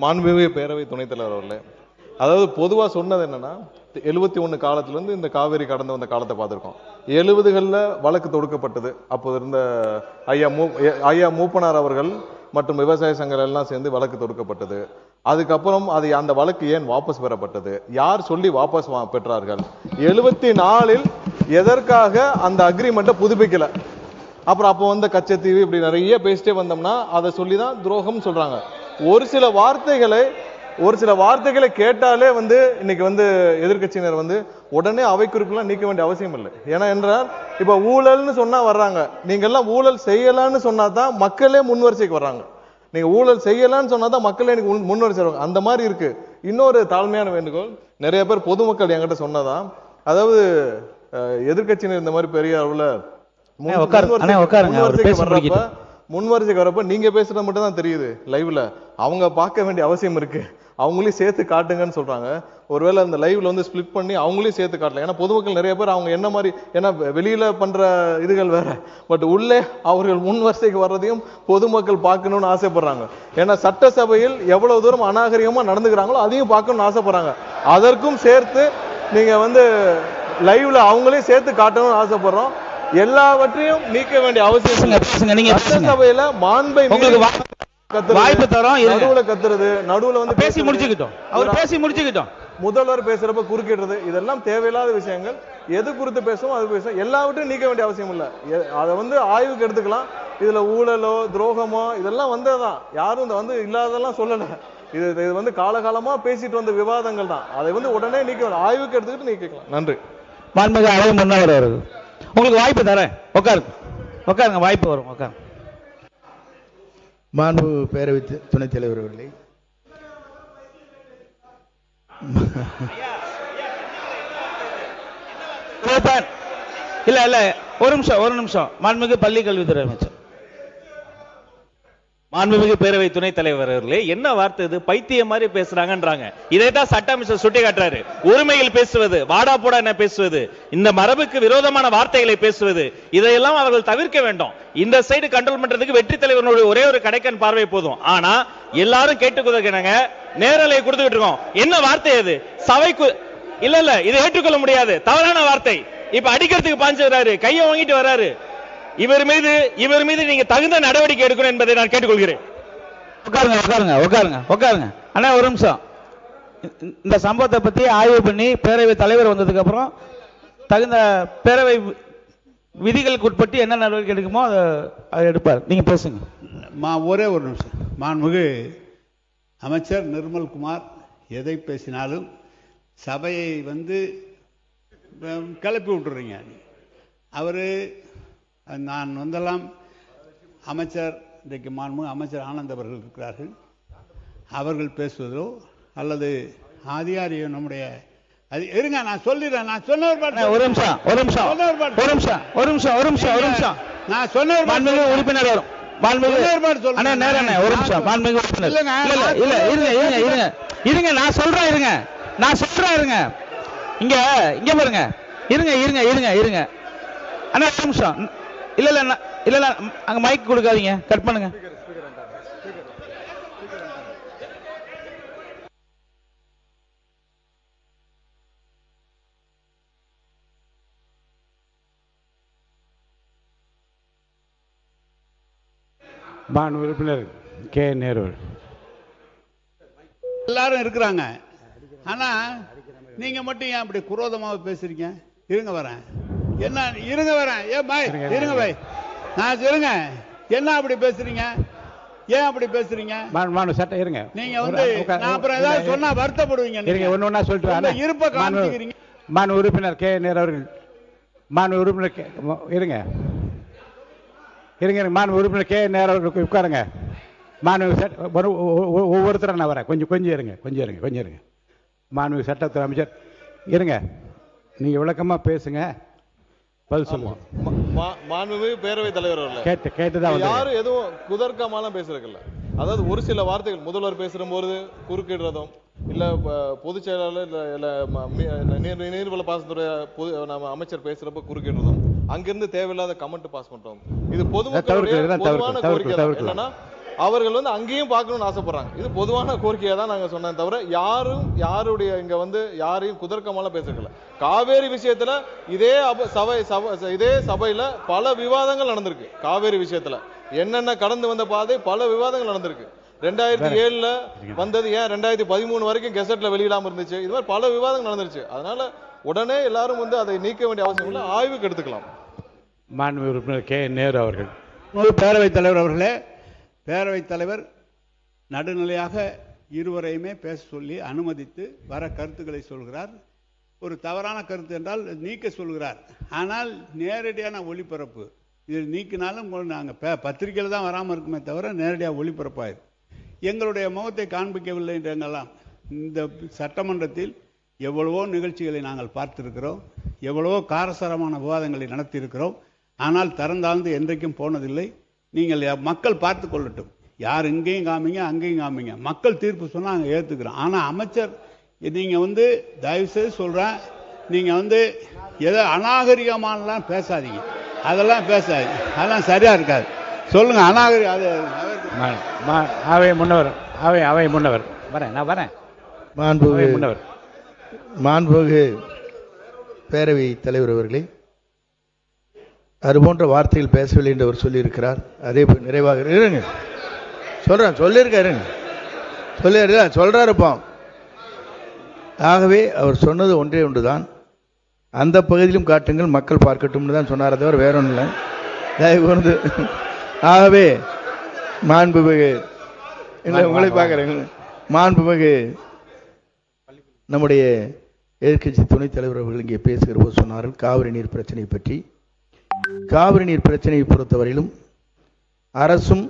மாண்புமிகு பேரவை துணைத் தலைவர் அவர்களே, அதாவது பொதுவா சொன்னது என்னன்னா 71 காலத்துல இருந்து இந்த காவேரி கடந்து வந்த காலத்தை பார்த்திருக்கோம். 70களில் வழக்கு தொடுக்கப்பட்டது. அப்போது இருந்த ஐயா மூப்பனார் அவர்கள் மற்றும் விவசாய சங்கங்கள் எல்லாம் சேர்ந்து வழக்கு தொடுக்கப்பட்டது. அதுக்கப்புறம் அந்த வழக்கு ஏன் வாபஸ் பெறப்பட்டது, யார் சொல்லி வாபஸ் பெற்றார்கள், 74ல் எதற்காக அந்த அக்ரிமெண்ட்டை புதுப்பிக்கல, அப்புறம் அப்போ வந்த கச்சத்தீவு, இப்படி நிறைய பேசிட்டே வந்தோம்னா அதை சொல்லி தான் துரோகம் சொல்றாங்க. ஒரு சில வார்த்தைகளை கேட்டாலே இன்னைக்கு எதிர்கட்சியினர் உடனே அவை குறிப்பெல்லாம் நீக்க வேண்டிய அவசியம் இல்லை. ஏன்னா என்றால் இப்ப ஊழல்னு சொன்னா வர்றாங்க, நீங்க எல்லாம் ஊழல் செய்யலான்னு சொன்னா தான் மக்களே முன்வரிசைக்கு வர்றாங்க. நீங்க ஊழல் செய்யலான்னு சொன்னா தான் மக்களே எனக்கு முன்வரிசை வருவாங்க. அந்த மாதிரி இருக்கு. இன்னொரு தாழ்மையான வேண்டுகோள், நிறைய பேர் பொதுமக்கள் என்கிட்ட சொன்னதான், அதாவது எதிர்கட்சியினர் இந்த மாதிரி பெரிய அளவுல முன்வரிசைக்கு வரப்ப நீங்க பேசுறது மட்டும் தான் தெரியுது லைவ்ல. அவங்க பார்க்க வேண்டிய அவசியம் இருக்கு. அவங்களையும் சேர்த்து காட்டுங்கன்னு சொல்றாங்க. ஒருவேளை அந்த லைவ்ல ஸ்பிளிட் பண்ணி அவங்களையும் சேர்த்து காட்டலாம். ஏன்னா பொதுமக்கள் நிறைய பேர் அவங்க என்ன மாதிரி, ஏன்னா வெளியில பண்ற இதுகள் வேற, பட் உள்ளே அவர்கள் முன்வரிசைக்கு வர்றதையும் பொதுமக்கள் பார்க்கணும்னு ஆசைப்படுறாங்க. ஏன்னா சட்டசபையில் எவ்வளவு தூரம் அநாகரிகமா நடந்துக்கிறாங்களோ அதையும் பார்க்கணும்னு ஆசைப்படுறாங்க. அதற்கும் சேர்த்து நீங்க லைவ்ல அவங்களையும் சேர்த்து காட்டணும்னு ஆசைப்படுறோம். எல்லாவற்றையும் நீக்க வேண்டிய அவசியம். சட்டசபையில மாண்பை வாய்ப்பு தரோம், நடுவுல கத்துறது, நடுவுல பேசி முடிச்சுக்கிட்டோம், அவர் பேசி முடிச்சுக்கிட்டோம், முதல்வர் பேசுறப்ப குறுக்கிடுறது, இதெல்லாம் தேவையில்லாத விஷயங்கள். எது குறித்து பேசுவோம் அது பேசுவோம். எல்லாவற்றையும் நீக்க வேண்டிய அவசியம் இல்லை. அதை ஆய்வுக்கு எடுத்துக்கலாம். இதுல ஊழலோ துரோகமோ இதெல்லாம் வந்ததுதான், யாரும் இல்லாததெல்லாம் சொல்லல. இது காலகாலமா பேசிட்டு வந்த விவாதங்கள் தான். அதை உடனே நீக்க ஆய்வுக்கு எடுத்துக்கிட்டு நீக்கலாம். நன்றி. மாண்புமிகு அவை முன்னவர் அவர்கள், உங்களுக்கு வாய்ப்பு தரேன், உட்காருங்க, வாய்ப்பு வரும், உட்காருங்க. மாண்பு பேரவை துணைத் தலைவர் அவர்களே, இல்ல ஒரு நிமிஷம் மாண்புமிகு பள்ளி கல்வித்துறை அமைச்சர். மாண்புமிகு பேரவை துணைத் தலைவர் அவர்களே, என்ன வார்த்தை இது? பைத்தியம் மாதிரி பேசுறாங்கன்றாங்க. இதைத்தான் சட்ட அமைச்சர் சுட்டி காட்டுறாரு. உரிமையில் பேசுவது, வாடா போடா என்ன பேசுவது, இந்த மரபுக்கு விரோதமான வார்த்தைகளை பேசுவது, இதையெல்லாம் அவர்கள் தவிர்க்க வேண்டும். இந்த சைடு கண்ட்ரோல் பண்றதுக்கு வெற்றி தலைவர்களுடைய ஒரே ஒரு கடைக்கன் பார்வை போதும். ஆனா எல்லாரும் கேட்டுக்கொள்ளுங்க, நேரலை கொடுத்துக்கிட்டு இருக்கோம். என்ன வார்த்தை அது? சபைக்கு இல்ல இதை ஏற்றுக்கொள்ள முடியாது, தவறான வார்த்தை. இப்ப அடிக்கிறதுக்கு பாஞ்சுறாரு, கையை வாங்கிட்டு வர்றாரு. இவர் மீது நீங்க தகுந்த நடவடிக்கை எடுக்கணும் என்பதை நான் கேட்டுக்கொள்கிறேன். உட்காருங்க. அண்ணா ஒரு நிமிஷம். இந்த சம்பவத்தை பத்தி ஆய்வு பண்ணி பேரவை தலைவர் வந்ததுக்கு அப்புறம் தகுந்த பேரவை விதிகளுக்கு உட்பட்டு என்ன நடவடிக்கை எடுக்குமோ அதை எடுப்பார். நீங்க பேசுங்க. ஒரே ஒரு நிமிஷம். மாண்புமிகு அமைச்சர் நிர்மல்குமார் எதை பேசினாலும் சபையை கிளப்பி விட்டுறீங்க. அவரு நான் அமைச்சர், இன்றைக்கு மாண்புமிகு அமைச்சர் ஆனந்த் அவர்கள் இருக்கிறார்கள், அவர்கள் பேசுவதோ அல்லது அதிகாரியோ நம்முடைய இருங்க, நான் சொல்லிடுறேன். நான் சொன்னவர் நான் சொன்னவர் உறுப்பினர் வரும். இருங்க, நான் சொல்றேன். இருங்க இங்க பாருங்க. இருங்க அண்ணா ஒரு நிமிஷம். இல்ல அங்க மைக் கொடுக்காதீங்க, கட் பண்ணுங்க. உறுப்பினர் கே நேரு எல்லாரும் இருக்கிறாங்க. ஆனா நீங்க மட்டும் ஏன் அப்படி குரோதமாக பேசுறீங்க? இருங்க வரேன். என்ன இருங்க வரேன். ஏன் பாய் இருங்க பாய், நான் இருங்க. என்ன அப்படி பேசுறீங்க? ஏன் அப்படி பேசுறீங்க? சட்டம் இருங்க. நீங்க நான் அப்புறம் ஏதாவது சொன்னா வருத்தப்படுவீங்க. இருங்க, ஒண்ணா சொல்லிட்டு இருப்ப காமிக்கிறீங்க. உறுப்பினர் கே நேரு அவர்கள், உறுப்பினர் இருங்க. உறுப்பினர் கே நேரு அவர்களுக்கு உட்காருங்க. ஒவ்வொருத்தரும் நான் வரேன். கொஞ்சம் இருங்க. மாண்புமிகு சட்டத்துறை அமைச்சர் இருங்க, நீங்க விளக்கமா பேசுங்க, பதில் சொல்லுங்க. மாண்புமிகு பேரவைத் தலைவர் அவர்களே, கேட்டுதான் யாரும் எதுவும் குதர்க்கமாலாம் பேசுறதில்ல. அதாவது ஒரு சில வார்த்தைகள் முதல்வர் பேசும்போது குறுக்கிடுறதும், இல்ல பொதுச் செயலாளர் இல்ல நீர்வள பாசனத்துறை நம்ம அமைச்சர் பேசுறப்ப குறுக்கிடுறதும், அங்கிருந்து தேவையில்லாத கமெண்ட் பாஸ் பண்றோம். இது பொதுமக்களுடைய பொதுவான கோரிக்கை. என்னன்னா அவர்கள் வந்து அங்கேயும் பார்க்கணும்னு ஆசைப்படுறாங்க. இது பொதுவான கோரிக்கையை தான் நாங்க சொன்னோம் தவிர யாருடைய இங்க வந்து யாரையும் குதர்க்கமால பேசல. காவேரி விஷயத்துல இதே சபையில பல விவாதங்கள் நடந்திருக்கு. காவேரி விஷயத்துல என்னென்ன கடந்து வந்த பாதை பல விவாதங்கள் நடந்திருக்கு. 2007 வந்தது ஏன் 2013 வரைக்கும் கெசட்ல வெளியிடாம இருந்துச்சு. இது மாதிரி பல விவாதங்கள் நடந்துருச்சு. அதனால உடனே எல்லாரும் வந்து அதை நீக்க வேண்டிய அவசியம் இல்லை, ஆய்வுக்கு எடுத்துக்கலாம். மாண்பு உறுப்பினர் கே நேரு அவர்கள். பேரவைத் தலைவர் அவர்களே, பேரவைத் தலைவர் நடுநிலையாக இருவரையுமே பேச சொல்லி அனுமதித்து வர கருத்துக்களை சொல்கிறார். ஒரு தவறான கருத்து என்றால் நீக்க சொல்கிறார். ஆனால் நேரடியான ஒளிபரப்பு இது நீக்கினாலும் நாங்கள் பத்திரிகையில் தான் வராமல் இருக்குமே தவிர நேரடியாக ஒளிபரப்பாயிரு. எங்களுடைய முகத்தை காண்பிக்கவில்லை என்றெல்லாம் இந்த சட்டமன்றத்தில் எவ்வளவோ நிகழ்ச்சிகளை நாங்கள் பார்த்திருக்கிறோம், எவ்வளவோ காரசாரமான விவாதங்களை நடத்தியிருக்கிறோம். ஆனால் திறந்தாழ்ந்து என்றைக்கும் போனதில்லை. நீங்கள் மக்கள் பார்த்து கொள்ளட்டும். யார் இங்கேயும் காமிங்க அங்கேயும் காமிங்க, மக்கள் தீர்ப்பு சொன்னால் நாங்கள் ஏற்றுக்கிறோம். ஆனால் அமைச்சர் நீங்கள் வந்து தயவுசெய்து சொல்கிறேன், நீங்கள் வந்து ஏதோ அநாகரிகமானலாம் பேசாதீங்க. அதெல்லாம் பேசாதீங்க, அதெல்லாம் சரியாக இருக்காது. சொல்லுங்கள் அநாகரிகம். அது அவை முன்னவர் வரேன், நான் வரேன். மாண்புமிகு பேரவை தலைவர் அவர்களே, அதுபோன்ற வார்த்தைகள் பேசவில்லை என்று அவர் சொல்லியிருக்கிறார். அதே போல் நிறைவாக இருங்க சொல்றாருப்போம். ஆகவே அவர் சொன்னது ஒன்றே ஒன்றுதான், அந்த பகுதியிலும் காட்டுங்கள் மக்கள் பார்க்கட்டும்னு தான் சொன்னார், தவிர வேற ஒன்றும் இல்லை. தயவு கூர்ந்து ஆகவே மாண்புமிகு உங்களை பார்க்குறேங்க, மாண்புமிகு நம்முடைய எதிர்க்கட்சி துணைத் தலைவர் அவர்கள் இங்கே பேசுகிற போது சொன்னார்கள் காவிரி நீர் பிரச்சனை பற்றி. காவிரி நீர் பிரச்சனையை பொறுத்தவரையிலும் அரசும்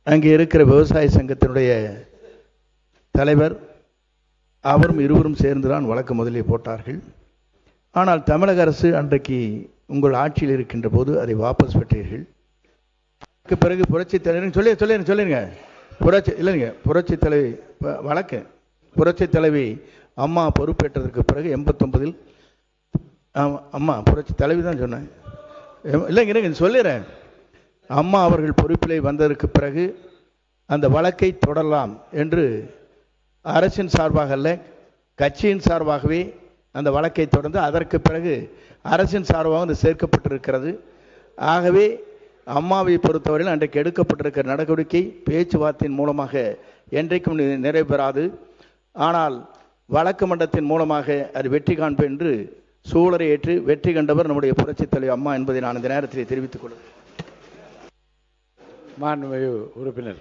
அங்கே இருக்கிற விவசாய சங்கத்தினுடைய தலைவர் அவரும் இருவரும் சேர்ந்துதான் வழக்கு முதலே போட்டார்கள். ஆனால் தமிழக அரசு அன்றைக்கு உங்கள் ஆட்சியில் இருக்கின்ற போது அதை வாபஸ் பெற்றீர்கள். பிறகு புரட்சி தலைவர் சொல்லிருங்க புரட்சி தலைவி வழக்கு புரட்சி தலைவி அம்மா பொறுப்பேற்றதற்கு பிறகு 89 அம்மா புரட்சி தலைவி தான் சொன்னேன், இல்லைங்க சொல்லிடுறேன். அம்மா அவர்கள் பொறுப்பிலே வந்ததற்கு பிறகு அந்த வழக்கை தொடரலாம் என்று அரசின் சார்பாக அல்ல, கட்சியின் சார்பாகவே அந்த வழக்கை தொடர்ந்து அதற்கு பிறகு அரசின் சார்பாக அது சேர்க்கப்பட்டிருக்கிறது. ஆகவே அம்மாவை பொறுத்தவரையில் அன்றைக்கு எடுக்கப்பட்டிருக்கிற நடவடிக்கை பேச்சுவார்த்தையின் மூலமாக என்றைக்கும் நிறைவேறாது. ஆனால் வழக்கு மன்றத்தின் மூலமாக அது வெற்றி காண்பேன் என்று சூழலை ஏற்று வெற்றி கண்டவர் நம்முடைய புரட்சித் தலைவர் அம்மா என்பதை நான் இந்த நேரத்தில் தெரிவித்துக் கொள்கிறேன். மாண்புமிகு உறுப்பினர்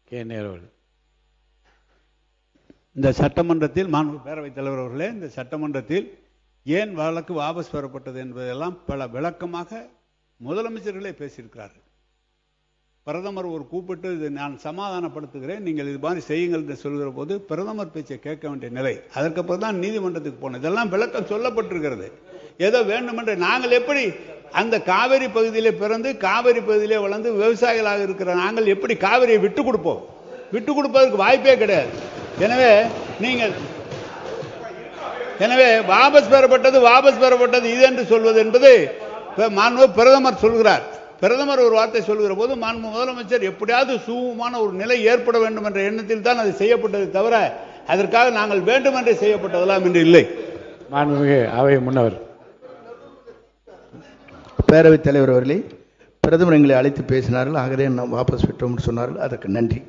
கே நேரு அவர்கள். இந்த சட்டமன்றத்தில் மாண்புமிகு பேரவைத் தலைவர் அவர்களே, இந்த சட்டமன்றத்தில் ஏன் வழக்கு வாபஸ் பெறப்பட்டது என்பதெல்லாம் பல விளக்கமாக முதலமைச்சர்களே பேசியிருக்கிறார்கள். பிரதமர் ஒரு கூப்பிட்டு இது நான் சமாதானப்படுத்துகிறேன், நீங்கள் இது மாதிரி செய்யுங்கள் என்று சொல்கிற போது பிரதமர் பேச்சை கேட்க வேண்டிய நிலை. அதற்கப்புறம் தான் நீதிமன்றத்துக்கு போனோம். இதெல்லாம் விளக்கம் சொல்லப்பட்டிருக்கிறது. ஏதோ வேண்டுமென்று நாங்கள் எப்படி அந்த காவிரி பகுதியிலே பிறந்து காவிரி பகுதியிலே வளர்ந்து விவசாயிகளாக இருக்கிற நாங்கள் எப்படி காவிரியை விட்டு கொடுப்போம்? விட்டு கொடுப்பதற்கு வாய்ப்பே கிடையாது. எனவே வாபஸ் பெறப்பட்டது இது என்று சொல்வது என்பது மாண்பு பிரதமர் சொல்கிறார். பிரதமர் ஒரு வார்த்தை சொல்கிற போது மாண்பு முதலமைச்சர் எப்படியாவது சுமூகமான ஒரு நிலை ஏற்பட வேண்டும் என்ற எண்ணத்தில் தான் அது செய்யப்பட்டது தவிர அதற்காக நாங்கள் வேண்டுமென்றே செய்யப்பட்டதெல்லாம் என்று இல்லை. மாண்புமிகு அவை முன்னவர். பேரவைத் தலைவர் அவர்களே, பிரதமர் எங்களை அழைத்து பேசினார்கள், ஆகவே நாம் வாபஸ் பெற்றோம் சொன்னார்கள், அதற்கு நன்றி.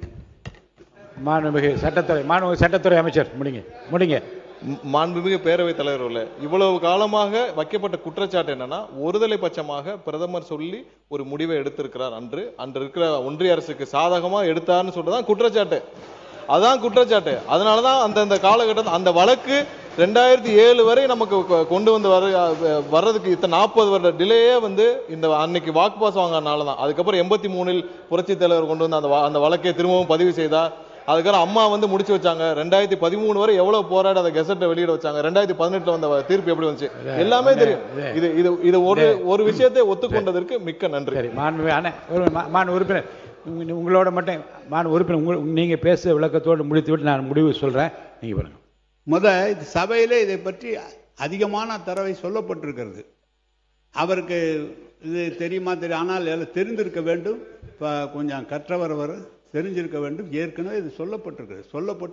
மாண்புமிகு சட்டத்துறை அமைச்சர் முடிங்க. மாண்புமிகு பேரவைத் தலைவர்களே, இவ்வளவு காலமாக வைக்கப்பட்ட குற்றச்சாட்டு என்னன்னா, ஒருதலை பட்சமாக பிரதமர் சொல்லி ஒரு முடிவை எடுத்திருக்கிறார். அன்று இருக்கிற ஒன்றிய அரசுக்கு சாதகமா எடுத்தார்னு சொல்றதான் குற்றச்சாட்டு. அதான் குற்றச்சாட்டு. அதனாலதான் அந்த காலகட்டத்தில் அந்த வழக்கு 2007 வரை நமக்கு கொண்டு வந்து வர்றதுக்கு இத்தனை 40 வருட டிலேயே வந்து இந்த அன்னைக்கு வாக்கு பாஸ் வாங்கினாலதான். அதுக்கப்புறம் 83 புரட்சி தலைவர் கொண்டு வந்து அந்த வழக்கை திரும்பவும் பதிவு செய்தார். அதுக்கப்புறம் அம்மா வந்து முடிச்சு வச்சாங்க. 2013 வரை எவ்வளவு போராடி அதை கெசட்டை வெளியிட வச்சாங்க. 2018 வந்த தீர்ப்பு எப்படி வந்துச்சு எல்லாமே தெரியும். இது ஒரு விஷயத்தை ஒத்துக்கொண்டதற்கு மிக்க நன்றி. உறுப்பினர் உங்களோட மட்டும் உறுப்பினர் நீங்க பேச விளக்கத்தோடு முடித்துவிட்டு நான் முடிவு சொல்றேன். நீங்க பாருங்க. சபையிலே இதை பற்றி அதிகமான தரவை சொல்லப்பட்டிருக்கிறது. அவருக்கு இது தெரியுமா தெரியும், ஆனால் எல்லாம் தெரிந்திருக்க வேண்டும். இப்போ கொஞ்சம் கற்றவர் அவர் தெரிஞ்சிருக்க வேண்டும். ஏற்கனவே இது சொல்லப்பட்டு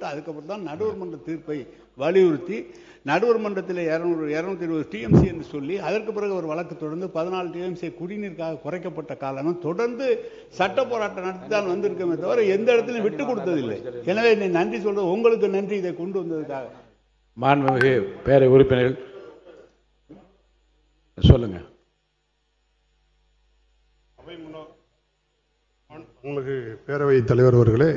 அதுக்கப்புறம் தான் நடுவர் மன்ற தீர்ப்பை வலியுறுத்தி நடுவர் மன்றத்தில் 220 டிஎம்சி என்று சொல்லி அதற்கு பிறகு ஒரு வழக்கு தொடர்ந்து 14 டிஎம்சி குடிநீருக்காக குறைக்கப்பட்ட காலம் தொடர்ந்து சட்ட போராட்டம் நடத்தி தான் வந்திருக்கமே தவிர எந்த இடத்துலையும் விட்டு கொடுத்ததில்லை. எனவே நீ நன்றி சொல்றது உங்களுக்கு நன்றி, இதை கொண்டு வந்ததுக்காக. மாண்புமிகு பேரவை உறுப்பினர்கள் சொல்லுங்க. மாண்புமிகு பேரவைத் தலைவர் அவர்களே,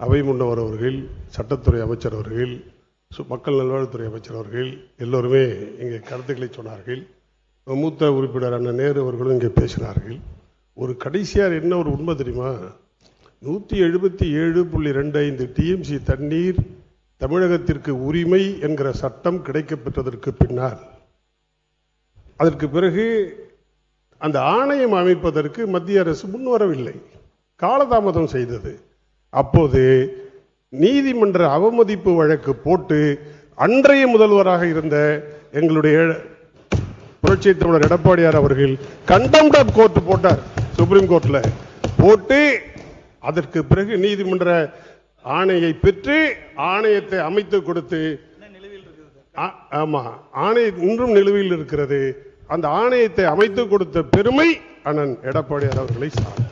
அவை முன்னவர் அவர்கள், சட்டத்துறை அமைச்சர் அவர்கள், மக்கள் நல்வாழ்வுத்துறை அமைச்சர் அவர்கள் எல்லோருமே இங்கே கருத்துக்களை சொன்னார்கள். மூத்த உறுப்பினர் அண்ணன் நேரு அவர்களும் இங்கே பேசினார்கள். ஒரு கடைசியார் என்ன ஒரு உண்மை தெரியுமா, 177.25 டிஎம்சி தண்ணீர் தமிழகத்திற்கு உரிமை என்கிற சட்டம் கிடைக்கப்பெற்றதற்கு பின்னால் அதற்கு பிறகு அந்த ஆணையம் அமைப்பதற்கு மத்திய அரசு முன்வரவில்லை, காலதாமதம் செய்தது. அப்போது நீதிமன்ற அவமதிப்பு வழக்கு போட்டு அன்றைய முதல்வராக இருந்த எங்களுடைய புரட்சி தமிழர் எடப்பாடியார் அவர்கள் கண்டெம்ட் ஆஃப் கோர்ட் போட்டார், சுப்ரீம் கோர்ட்ல போட்டு அதற்கு பிறகு நீதிமன்ற ஆணையை பெற்று ஆணையத்தை அமைத்து கொடுத்து, ஆமா ஆணையம் இன்றும் நிலுவையில் இருக்கிறது. அந்த ஆணையத்தை அமைத்து கொடுத்த பெருமை அண்ணன் எடப்பாடியார் அவர்களை சார்.